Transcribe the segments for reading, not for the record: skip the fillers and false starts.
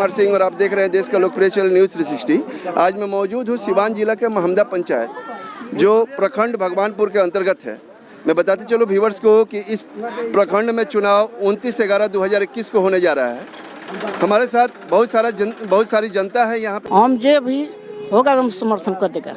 कुमार सिंह और आप देख रहे हैं देश का लोकप्रिय चैनल न्यूज़ 360। आज मैं मौजूद हूँ सिवान जिला के महमदा पंचायत जो प्रखंड भगवानपुर के अंतर्गत है। मैं बताते चलो व्यूवर्स को कि इस प्रखंड में चुनाव 29/11/2021 को होने जा रहा है। हमारे साथ बहुत सारी जनता है यहाँ पे। हम जो भी होगा हम समर्थन कर देगा।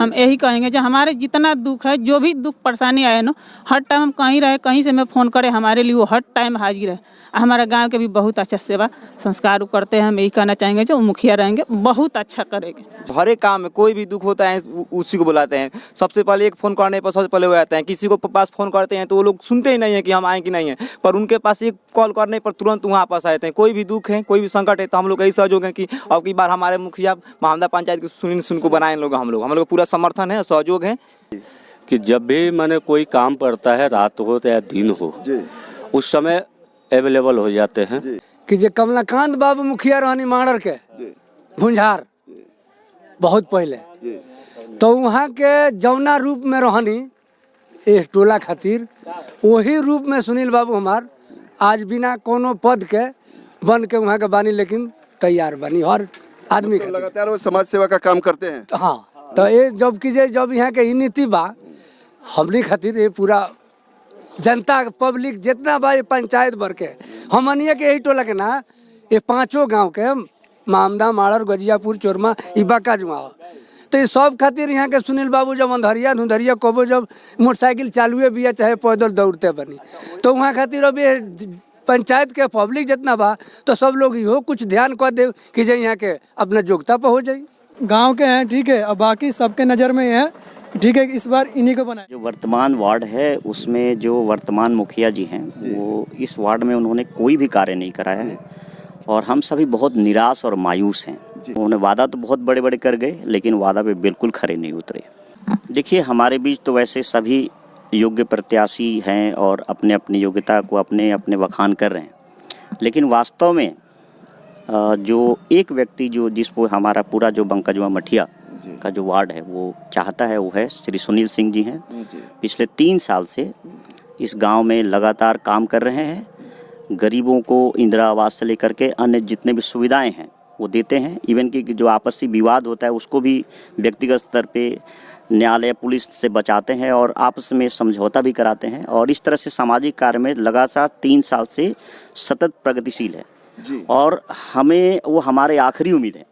हम यही कहेंगे जो हमारे जितना दुख है, जो भी दुख परेशानी आए ना, हर टाइम हम कहीं रहे, कहीं से मैं फ़ोन करे, हमारे लिए वो हर टाइम हाजिर है। हमारा गांव के भी बहुत अच्छा सेवा संस्कार करते हैं। हम यही कहना चाहेंगे जो मुखिया रहेंगे बहुत अच्छा करेंगे। हर एक काम में कोई भी दुख होता है उसी को बुलाते हैं। सबसे पहले एक फ़ोन करने पर सबसे पहले वो आते हैं। किसी को पास फ़ोन करते हैं तो वो लोग सुनते ही नहीं है कि हम आए कि नहीं है, पर उनके पास एक कॉल करने पर तुरंत वहाँ पास आते हैं। कोई भी दुख है, कोई भी संकट है तो हम लोग यही सहयोग है कि अब की बार हमारे मुखिया महमदा पंचायत के सुनील को बनाए लोग। हम लोग पूरा समर्थन है, सहयोग है कि जब भी मैंने कोई काम पड़ता है, रात हो या दिन हो, उस समय अवेलेबल हो जाते हैं। कि जे कमलाकांत बाबू मुखिया रहनी माड़र के भुंझार बहुत पहले, तो वहाँ के जौना रूप में रहनी एक टोला खातिर, वही रूप में सुनील बाबू हमार आज बिना कोनो पद के बन के वहाँ के बानी, लेकिन तैयार बनी हर आदमी तो लगातार वो समाज सेवा का काम करते हैं। हाँ, तो ये जब यहाँ के नीति बा हमनी खातिर, ये पूरा जनता पब्लिक जितना बा पंचायत भर के हमनिया के यही टोला के ना, ये पांचों गांव के महमदा, माड़र, गजियापुर, चोरमा, इबाका जुआ, तो ये सब खातिर यहाँ के सुनील बाबू जब अंधरिया धुंधरिया कबो जब मोटरसाइकिल चालुए भी है चाहे पैदल दौड़ते बनी, तो वहाँ खातिर अब ये पंचायत के पब्लिक जितना बा तो सब लोग इहो कुछ ध्यान कर दे कि जो यहाँ के अपना योग्यता पर हो जाए। गांव के हैं ठीक है, अब बाकी सबके नज़र में है ठीक है, इस बार इन्हीं को बनाया। जो वर्तमान वार्ड है उसमें जो वर्तमान मुखिया जी हैं वो इस वार्ड में उन्होंने कोई भी कार्य नहीं कराया है और हम सभी बहुत निराश और मायूस हैं। उन्होंने वादा तो बहुत बड़े बड़े कर गए लेकिन वादा पे बिल्कुल खरे नहीं उतरे। देखिए, हमारे बीच तो वैसे सभी योग्य प्रत्याशी हैं और अपने अपनी योग्यता को अपने अपने बखान कर रहे हैं, लेकिन वास्तव में जो एक व्यक्ति जिसको हमारा पूरा जो बंकाजुआ मठिया का जो वार्ड है वो चाहता है वो है श्री सुनील सिंह जी हैं। पिछले 3 साल से इस गांव में लगातार काम कर रहे हैं। गरीबों को इंदिरा आवास से लेकर के अन्य जितने भी सुविधाएं हैं वो देते हैं। इवन कि जो आपसी विवाद होता है उसको भी व्यक्तिगत स्तर पे न्यायालय, पुलिस से बचाते हैं और आपस में समझौता भी कराते हैं और इस तरह से सामाजिक कार्य में लगातार 3 साल से सतत प्रगतिशील है और हमें वो हमारे आखिरी उम्मीद है।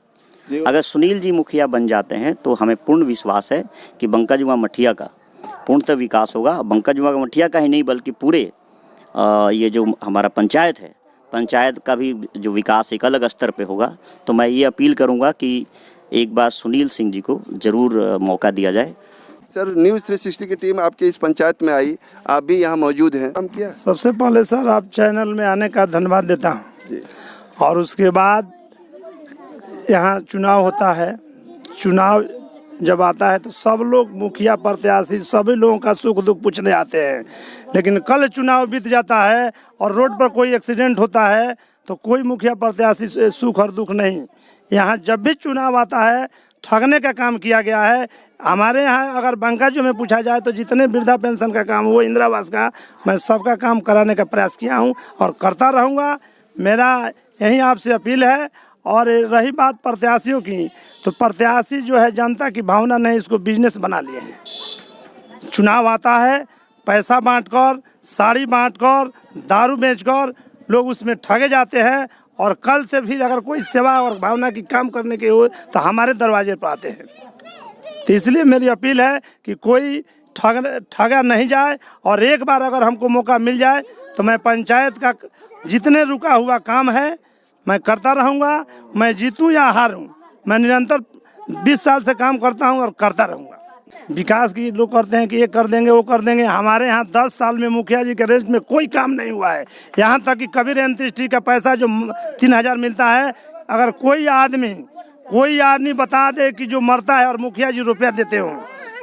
अगर सुनील जी मुखिया बन जाते हैं तो हमें पूर्ण विश्वास है कि बंकाजुआ मठिया का पूर्णतः विकास होगा। बंकाजुआ मठिया का ही नहीं बल्कि पूरे ये जो हमारा पंचायत है, पंचायत का भी जो विकास एक अलग स्तर पे होगा। तो मैं ये अपील करूंगा कि एक बार सुनील सिंह जी को ज़रूर मौका दिया जाए। सर, न्यूज़ 360 की टीम आपके इस पंचायत में आई, आप भी यहाँ मौजूद हैं। हम क्या सबसे पहले सर आप चैनल में आने का धन्यवाद देता हूँ और उसके बाद यहाँ चुनाव होता है। चुनाव जब आता है तो सब लोग मुखिया प्रत्याशी सभी लोगों का सुख दुख पूछने आते हैं, लेकिन कल चुनाव बीत जाता है और रोड पर कोई एक्सीडेंट होता है तो कोई मुखिया प्रत्याशी से सुख और दुख नहीं। यहाँ जब भी चुनाव आता है ठगने का काम किया गया है। हमारे यहाँ अगर बंकाजू में पूछा जाए तो जितने वृद्धा पेंशन का काम वो इंदिरा आवास का, मैं सबका काम कराने का प्रयास किया हूँ और करता रहूँगा। मेरा यही आपसे अपील है। और रही बात प्रत्याशियों की, तो प्रत्याशी जो है जनता की भावना नहीं, इसको बिजनेस बना लिए हैं। चुनाव आता है पैसा बांटकर, साड़ी बांटकर, दारू बेचकर लोग उसमें ठगे जाते हैं और कल से भी अगर कोई सेवा और भावना की काम करने के हो तो हमारे दरवाजे पर आते हैं। तो इसलिए मेरी अपील है कि कोई ठगा नहीं जाए और एक बार अगर हमको मौका मिल जाए तो मैं पंचायत का जितने रुका हुआ काम है मैं करता रहूँगा। मैं जीतूँ या हारूँ, मैं निरंतर 20 साल से काम करता हूँ और करता रहूँगा। विकास की लोग करते हैं कि ये कर देंगे वो कर देंगे। हमारे यहाँ 10 साल में मुखिया जी के रेस्ट में कोई काम नहीं हुआ है। यहाँ तक कि कबीर अंत्येष्टि का पैसा जो 3000 मिलता है, अगर कोई आदमी बता दे कि जो मरता है और मुखिया जी रुपया देते हों,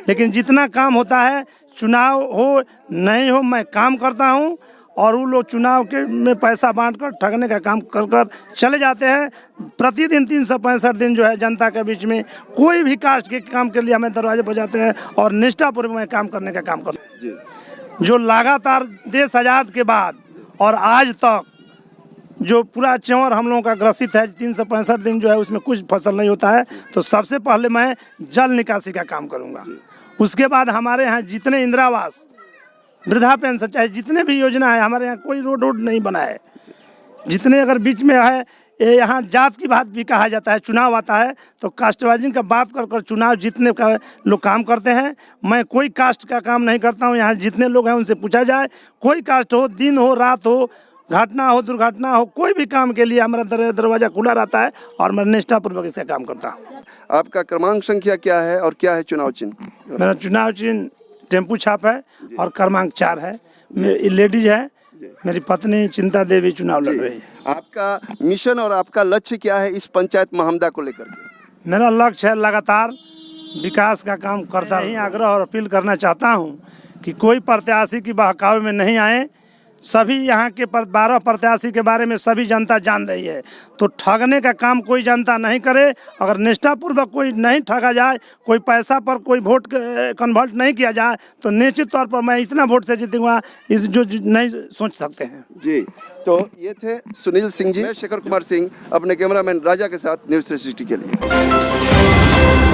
लेकिन जितना काम होता है चुनाव हो नहीं हो मैं काम करता हूँ और वो लोग चुनाव के में पैसा बांटकर ठगने का काम कर चले जाते हैं। प्रतिदिन 365 दिन जो है जनता के बीच में कोई भी कास्ट के काम के लिए हमें दरवाजे बजाते हैं और निष्ठापूर्वक में काम करने का काम करते हैं। जो लगातार देश आज़ाद के बाद और आज तक जो पूरा च्योर हम लोगों का ग्रसित है, 365 दिन जो है उसमें कुछ फसल नहीं होता है, तो सबसे पहले मैं जल निकासी का काम करूँगा। उसके बाद हमारे यहाँ जितने इंदिरा आवास, वृद्धा पेंशन, चाहे जितने भी योजना है, हमारे यहाँ कोई रोड नहीं बना है। जितने अगर बीच में है, ये यहाँ जात की बात भी कहा जाता है, चुनाव आता है तो कास्टवाइजिंग का बात कर चुनाव जीतने का लोग काम करते हैं। मैं कोई कास्ट का काम नहीं करता हूँ। यहाँ जितने लोग हैं उनसे पूछा जाए, कोई कास्ट हो, दिन हो, रात हो, घटना हो, दुर्घटना हो, कोई भी काम के लिए हमारा दरवाज़ा खुला रहता है और मैं निष्ठापूर्वक इसका काम करता हूँ। आपका क्रमांक संख्या क्या है और क्या है चुनाव चिन्ह? मेरा चुनाव चिन्ह टेम्पू छाप है और क्रमांक 4 है। लेडीज है, मेरी पत्नी चिंता देवी चुनाव लड़ रही है। आपका मिशन और आपका लक्ष्य क्या है इस पंचायत महमदा को लेकर के? मेरा लक्ष्य है लगातार विकास का काम करता रही। आग्रह और अपील करना चाहता हूँ कि कोई प्रत्याशी की बहकावे में नहीं आए। सभी यहाँ के 12 प्रत्याशी के बारे में सभी जनता जान रही है, तो ठगने का काम कोई जनता नहीं करे। अगर निष्ठापूर्वक कोई नहीं ठगा जाए, कोई पैसा पर कोई वोट कन्वर्ट नहीं किया जाए, तो निश्चित तौर पर मैं इतना वोट से जीतूंगा जो नहीं सोच सकते हैं। जी, तो ये थे सुनील सिंह जी। मैं शेखर कुमार सिंह, अपने कैमरामैन राजा के साथ न्यूज़ 360 के लिए।